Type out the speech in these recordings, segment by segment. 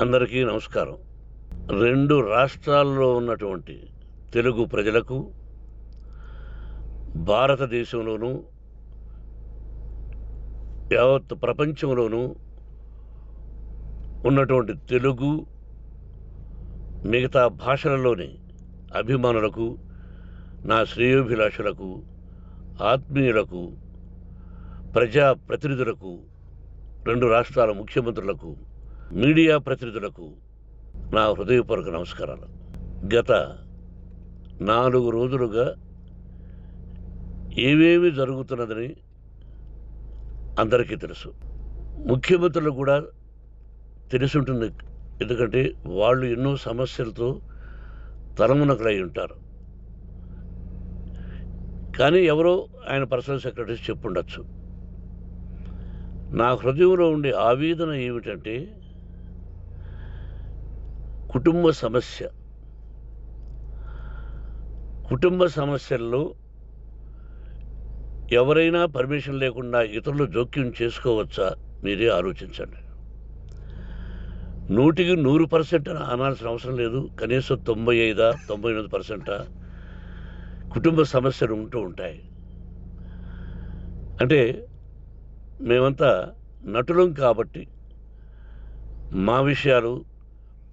అందరికీ నమస్కారం. 2 రాష్ట్రాల్లో ఉన్నటువంటి తెలుగు ప్రజలకు, భారతదేశంలోనూ, యావత్ ప్రపంచంలోనూ ఉన్నటువంటి తెలుగు, మిగతా భాషలలోని అభిమానులకు, నా శ్రేయోభిలాషులకు, ఆత్మీయులకు, ప్రజా ప్రతినిధులకు, 2 రాష్ట్రాల ముఖ్యమంత్రులకు, మీడియా ప్రతినిధులకు నా హృదయపూర్వక నమస్కారాలు. గత 4 రోజులుగా ఏవేమి జరుగుతున్నదని అందరికీ తెలుసు. ముఖ్యమంత్రులకు కూడా తెలిసుంటుంది. ఎందుకంటే వాళ్ళు ఎన్నో సమస్యలతో తలమునకలై ఉంటారు. కానీ ఎవరో ఆయన పర్సనల్ సెక్రటరీస్ చెప్పుండొచ్చు. నా హృదయంలో ఉండే ఆవేదన ఏమిటంటే, కుటుంబ సమస్య. కుటుంబ సమస్యల్లో ఎవరైనా పర్మిషన్ లేకుండా ఇతరులు జోక్యం చేసుకోవచ్చా? మీరే ఆలోచించండి. 100కి 100% అనాల్సిన అవసరం లేదు. కనీసం 95-98% కుటుంబ సమస్యలు ఉంటూ ఉంటాయి. అంటే మేమంతా నటులం కాబట్టి మా విషయాలు,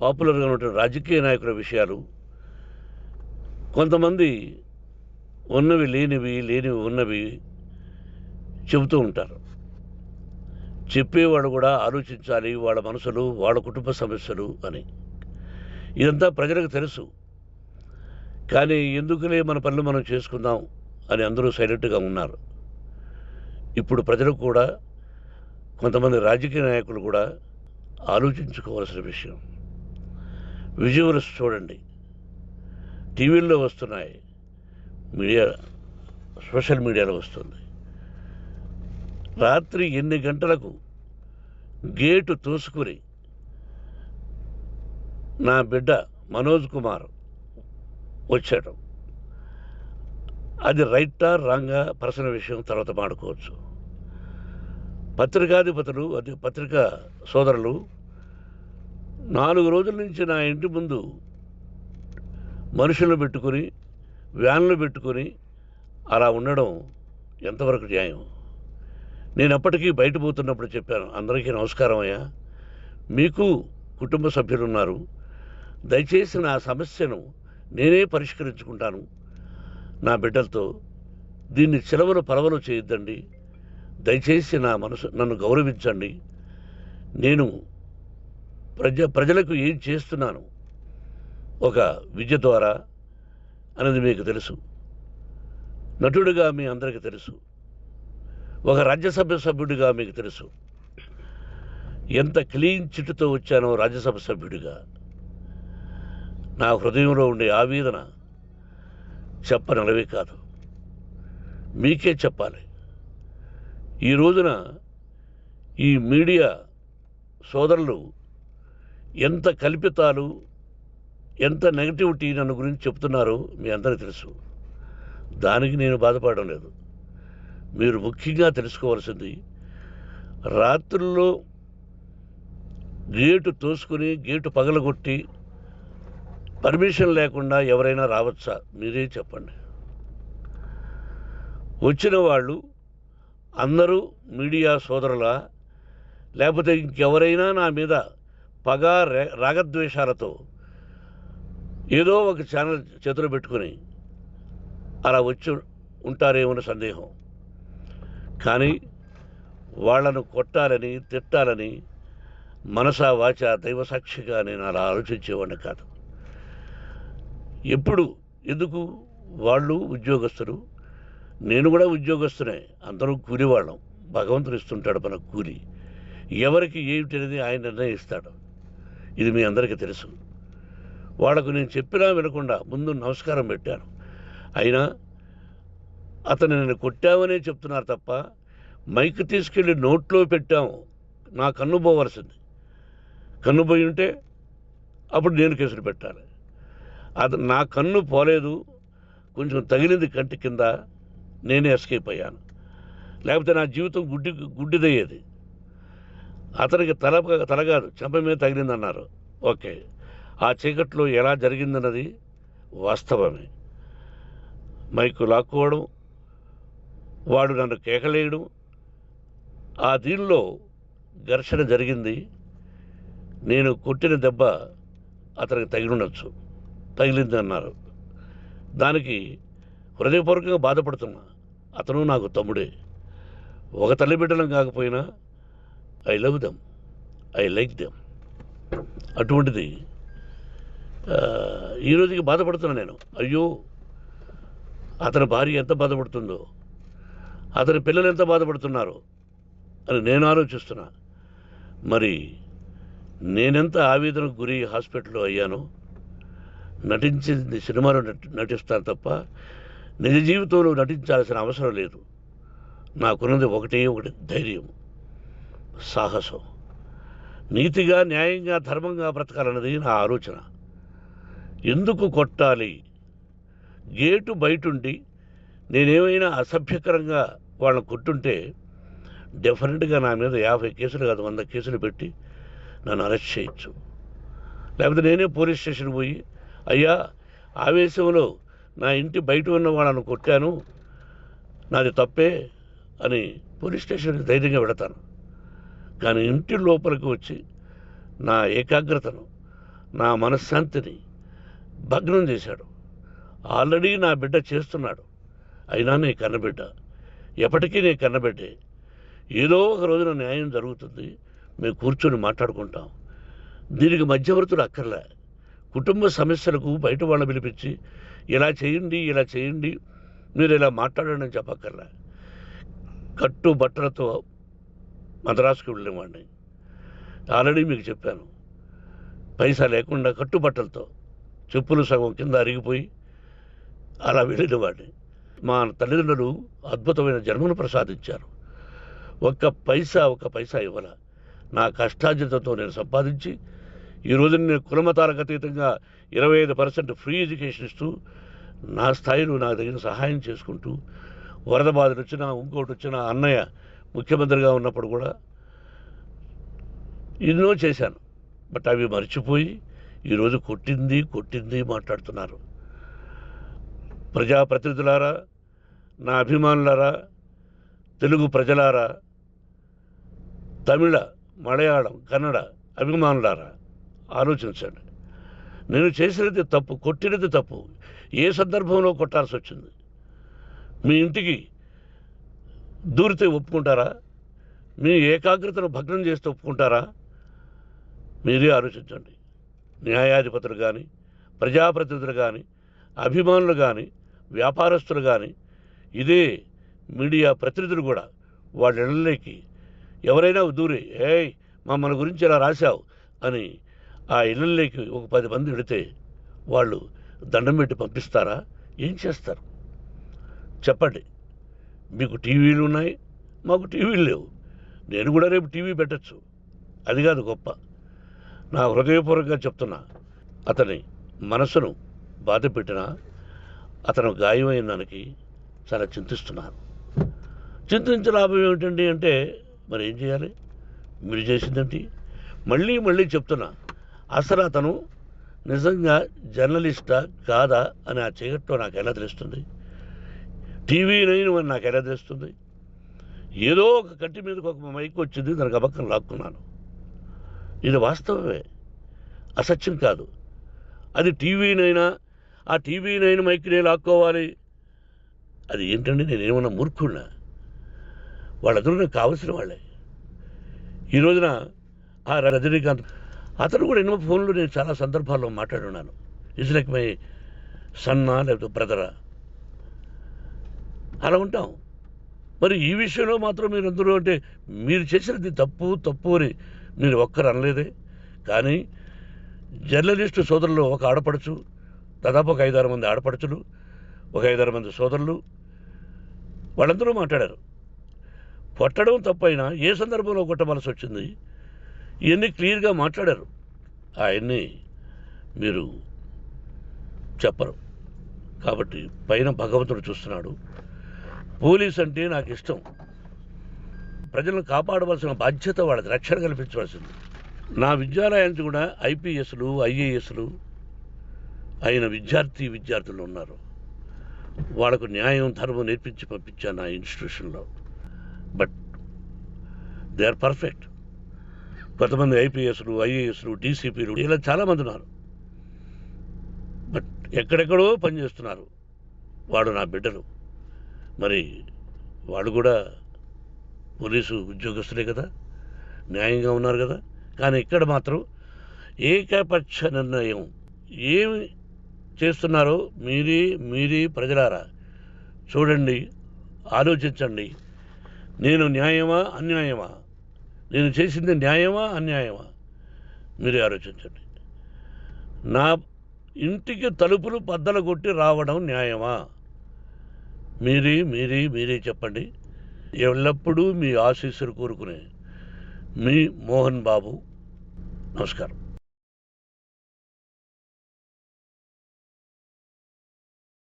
పాపులర్గా ఉన్నటువంటి రాజకీయ నాయకుల విషయాలు, కొంతమంది ఉన్నవి లేనివి, లేనివి ఉన్నవి చెబుతూ ఉంటారు. చెప్పేవాడు కూడా ఆలోచించాలి, వాళ్ళ మనసులు, వాళ్ళ కుటుంబ సమస్యలు అని. ఇదంతా ప్రజలకు తెలుసు. కానీ ఎందుకులే మన పనులు మనం చేసుకుందాం అని అందరూ సైలెంట్గా ఉన్నారు. ఇప్పుడు ప్రజలకు కూడా, కొంతమంది రాజకీయ నాయకులు కూడా ఆలోచించుకోవాల్సిన విషయం. విజువల్స్ చూడండి, టీవీల్లో వస్తున్నాయి, మీడియా, సోషల్ మీడియాలో వస్తుంది. రాత్రి 8 గంటలకు గేటు తోసుకుని నా బిడ్డ మనోజ్ కుమార్ వచ్చాడు. అది రైటా రాంగా పర్సనల్ విషయం, తర్వాత మాడుకోవచ్చు. పత్రికాధిపతులు, అది పత్రికా సోదరులు 4 రోజుల నుంచి నా ఇంటి ముందు మనుషులను పెట్టుకొని, వ్యాన్లు పెట్టుకొని అలా ఉండడం ఎంతవరకు న్యాయం? నేను అప్పటికీ బయట పోతున్నప్పుడు చెప్పాను, అందరికీ నమస్కారం అయ్యా, మీకు కుటుంబ సభ్యులు ఉన్నారు, దయచేసి నా సమస్యను నేనే పరిష్కరించుకుంటాను నా బిడ్డలతో, దీన్ని చిలవలు పరవలు చేయొద్దండి, దయచేసి నన్ను గౌరవించండి, నేను ప్రజలకు ఏం చేస్తున్నాను ఒక విద్య ద్వారా అనేది మీకు తెలుసు. నటుడిగా మీ అందరికీ తెలుసు. ఒక రాజ్యసభ సభ్యుడిగా మీకు తెలుసు. ఎంత క్లీన్ చిట్టుతో వచ్చానో రాజ్యసభ సభ్యుడిగా. నా హృదయంలో ఉండే ఆవేదన చెప్పనలవే కాదు, మీకే చెప్పాలి. ఈ రోజున ఈ మీడియా సోదరులు ఎంత కల్పితాలు, ఎంత నెగటివిటీ నన్ను గురించి చెప్తున్నారో మీ అందరికీ తెలుసు. దానికి నేను బాధపడడం లేదు. మీరు ముఖ్యంగా తెలుసుకోవాల్సింది, రాత్రుల్లో గేటు తోసుకుని, గేటు పగలగొట్టి పర్మిషన్ లేకుండా ఎవరైనా రావచ్చా? మీరే చెప్పండి. వచ్చిన వాళ్ళు అందరూ మీడియా సోదరులా, లేకపోతే ఇంకెవరైనా నా మీద పగ, రాగద్వేషాలతో ఏదో ఒక ఛానల్ చేతులు పెట్టుకుని అలా వచ్చి ఉంటారేమో సందేహం. కానీ వాళ్లను కొట్టాలని, తిట్టాలని మనసా వాచ దైవసాక్షిగా నేను అలా ఆలోచించేవాడిని కాదు. ఎందుకు? వాళ్ళు ఉద్యోగస్తులు, నేను కూడా ఉద్యోగస్తునే, అందరూ కూలివాళ్ళం. భగవంతుడు ఇస్తుంటాడు మనకు కూలి. ఎవరికి ఏమిటి అనేది ఆయన నిర్ణయిస్తాడు. ఇది మీ అందరికీ తెలుసు. వాళ్లకు నేను చెప్పినా వినకుండా ముందు నమస్కారం పెట్టాను. అయినా అతను నేను కొట్టామనే చెప్తున్నారు తప్ప, మైక్ తీసుకెళ్ళి నోట్లో పెట్టాము, నా కన్ను పోవలసింది. కన్ను పోయి ఉంటే అప్పుడు నేను కేసులు పెట్టాలి. నా కన్ను పోలేదు, కొంచెం తగిలింది కంటి కింద, నేనే ఎస్కేప్ అయ్యాను. లేకపోతే నా జీవితం గుడ్డిదయ్యేది. అతనికి తల కాదు చెంప మీద తగిలిందన్నారు. ఓకే, ఆ చీకట్లో ఎలా జరిగిందన్నది వాస్తవమే. మైకు లాక్కోవడం, వాడు నన్ను కేకలేయడం, ఆ దీనిలో ఘర్షణ జరిగింది. నేను కొట్టిన దెబ్బ అతనికి తగిలింది అన్నారు. దానికి హృదయపూర్వకంగా బాధపడుతున్నా. అతను నాకు తమ్ముడే. ఒక తల్లి బిడ్డలం కాకపోయినా I love them, I like them. అటువంటిది ఈ రోజుకి బాధపడుతున్నా నేను. అయ్యో, అతని భార్య ఎంత బాధపడుతుందో, అతని పిల్లలు ఎంత బాధపడుతున్నారో అని నేను ఆలోచిస్తున్నా. మరి నేనెంత ఆవేదనకు గురి హాస్పిటల్లో అయ్యానో. నటించింది సినిమాలో నటిస్తాను తప్ప నిజ జీవితంలో నటించాల్సిన అవసరం లేదు. నాకున్నది ఒకటి ధైర్యం, సాహసం. నీతిగా, న్యాయంగా, ధర్మంగా బ్రతకాలన్నది నా ఆలోచన. ఎందుకు కొట్టాలి? గేటు బయటుండి నేనేమైనా అసభ్యకరంగా వాళ్ళని కొట్టుంటే డెఫినెట్గా నా మీద 50 కేసులు కాదు 100 కేసులు పెట్టి నన్ను అరెస్ట్ చేయొచ్చు. లేకపోతే నేనే పోలీస్ స్టేషన్ పోయి, అయ్యా, ఆవేశంలో నా ఇంటి బయట ఉన్న వాళ్ళను కొట్టాను, నాది తప్పే అని పోలీస్ స్టేషన్కి ధైర్యంగా పెడతాను. కానీ ఇంటి లోపలికి వచ్చి నా ఏకాగ్రతను, నా మనశ్శాంతిని భగ్నం చేశాడు. ఆల్రెడీ నా బిడ్డ చేస్తున్నాడు. అయినా నీ కన్నబిడ్డ, ఎప్పటికీ నీ కన్నబిడ్డే. ఏదో ఒక రోజున న్యాయం జరుగుతుంది, మేము కూర్చొని మాట్లాడుకుంటాం. దీనికి మధ్యవర్తులు అక్కర్లే. కుటుంబ సమస్యలకు బయట వాళ్ళని పిలిపించి ఇలా చేయండి, మీరు ఇలా మాట్లాడండి అని చెప్పక్కర్లే. కట్టు బట్టలతో మద్రాసుకు వెళ్ళేవాడిని. ఆల్రెడీ మీకు చెప్పాను. పైసా లేకుండా కట్టుబట్టలతో, చెప్పులు సగం కింద అరిగిపోయి అలా వెళ్ళినవాడిని. మా తల్లిదండ్రులు అద్భుతమైన జన్మను ప్రసాదించారు. ఒక్క పైసా ఇవ్వాల. నా కష్టార్జితంతో నేను సంపాదించి ఈరోజు నేను కులమతాలకు అతీతంగా 25% ఫ్రీ ఎడ్యుకేషన్ ఇస్తూ, నా స్థాయిలో నాకు తగిన సహాయం చేసుకుంటూ, వరద బాధలు వచ్చినా, ఇంకోటి వచ్చినా, అన్నయ్య ముఖ్యమంత్రిగా ఉన్నప్పుడు కూడా ఎన్నో చేశాను. బట్ అవి మర్చిపోయి ఈరోజు కొట్టింది మాట్లాడుతున్నారు. ప్రజాప్రతినిధులారా, నా అభిమానులారా, తెలుగు ప్రజలారా, తమిళ, మలయాళం, కన్నడ అభిమానులారా, ఆలోచించండి. నేను చేసినది తప్పు, కొట్టినది తప్పు. ఏ సందర్భంలో కొట్టాల్సి వచ్చింది? మీ ఇంటికి దూరితే ఒప్పుకుంటారా? మీ ఏకాగ్రతను భగ్నం చేస్తే ఒప్పుకుంటారా? మీరే ఆలోచించండి. న్యాయాధిపతులు కానీ, ప్రజాప్రతినిధులు కానీ, అభిమానులు కానీ, వ్యాపారస్తులు కానీ, ఇదే మీడియా ప్రతినిధులు కూడా వాళ్ళ ఇళ్ళలోకి ఎవరైనా దూరి, ఏయ్ మన గురించి ఇలా రాశావు అని ఆ ఇళ్ళల్లోకి ఒక 10 మంది వెళితే వాళ్ళు దండం పెట్టి పంపిస్తారా? ఏం చేస్తారు చెప్పండి? మీకు టీవీలు ఉన్నాయి, మాకు టీవీలు లేవు. నేను కూడా రేపు టీవీ పెట్టచ్చు. అది కాదు గొప్ప. నా హృదయపూర్వకంగా చెప్తున్నా, అతని మనసును బాధ పెట్టినా, అతను గాయమైన దానికి చాలా చింతిస్తున్నాను. చింతించే లాభం ఏమిటండి అంటే, మరి ఏం చేయాలి? మీరు చేసిందేంటి? మళ్ళీ చెప్తున్నా, అసలు అతను నిజంగా జర్నలిస్టా కాదా అని ఆ చీకట్లో నాకు ఎలా తెలుస్తుంది? టీవీ 9 అని నాకు ఎలా తెలుస్తుంది? ఏదో ఒక కంటి మీదకి ఒక మైక్ వచ్చింది, దానికి అబక్కం లాక్కున్నాను. ఇది వాస్తవమే, అసత్యం కాదు. అది టీవీ 9, ఆ టీవీ 9 మైక్నే లాక్కోవాలి. అది ఏంటండి? నేనేమన్నా మూర్ఖున్నా? వాళ్ళందరూ నాకు కావలసిన వాళ్ళే. ఈ రోజున ఆ రజనీకాంత్, అతను కూడా ఎన్నో ఫోన్లు నేను చాలా సందర్భాల్లో మాట్లాడున్నాను. ఇట్స్ లైక్ మై సన్నా, లేకపోతే బ్రదరా, అలా ఉంటాం. మరి ఈ విషయంలో మాత్రం మీరందరూ అంటే మీరు చేసినది తప్పు అని మీరు ఒక్కరు అనలేదే. కానీ జర్నలిస్టు సోదరులు, ఒక ఆడపడుచు, దాదాపు ఒక 5-6 మంది ఆడపడుచులు, ఒక 5-6 మంది సోదరులు, వాళ్ళందరూ మాట్లాడారు. కొట్టడం తప్పైనా ఏ సందర్భంలో కొట్టవలసి వచ్చింది, ఇవన్నీ క్లియర్గా మాట్లాడారు. ఆయన్ని మీరు చెప్పరు. కాబట్టి పైన భగవంతుడు చూస్తున్నాడు. పోలీస్ అంటే నాకు ఇష్టం. ప్రజలను కాపాడవలసిన బాధ్యత వాళ్ళది, రక్షణ కల్పించవలసింది. నా విద్యాలయానికి కూడా ఐపీఎస్లు ఐఏఎస్లు అయిన విద్యార్థులు ఉన్నారు. వాళ్ళకు న్యాయం ధర్మం నేర్పించి పంపించాను నా ఇన్స్టిట్యూషన్లో. But they are perfect. కొంతమంది ఐపీఎస్లు ఐఏఎస్లు డీసీపీలు ఇలా చాలామంది ఉన్నారు. బట్ ఎక్కడెక్కడో పనిచేస్తున్నారు. వాడు నా బిడ్డలు, మరి వాళ్ళు కూడా పోలీసు ఉద్యోగస్తులే కదా, న్యాయంగా ఉన్నారు కదా. కానీ ఇక్కడ మాత్రం ఏకపక్ష నిర్ణయం ఏమి చేస్తున్నారో మీరే ప్రజలారా చూడండి, ఆలోచించండి. నేను న్యాయమా అన్యాయమా, నేను చేసింది న్యాయమా అన్యాయమా, మీరే ఆలోచించండి. నా ఇంటికి తలుపులు బద్దలు కొట్టి రావడం న్యాయమా, మీరే చెప్పండి. ఎల్లప్పుడూ మీ ఆశీస్సులు కోరుకునే మీ మోహన్ బాబు. నమస్కారం.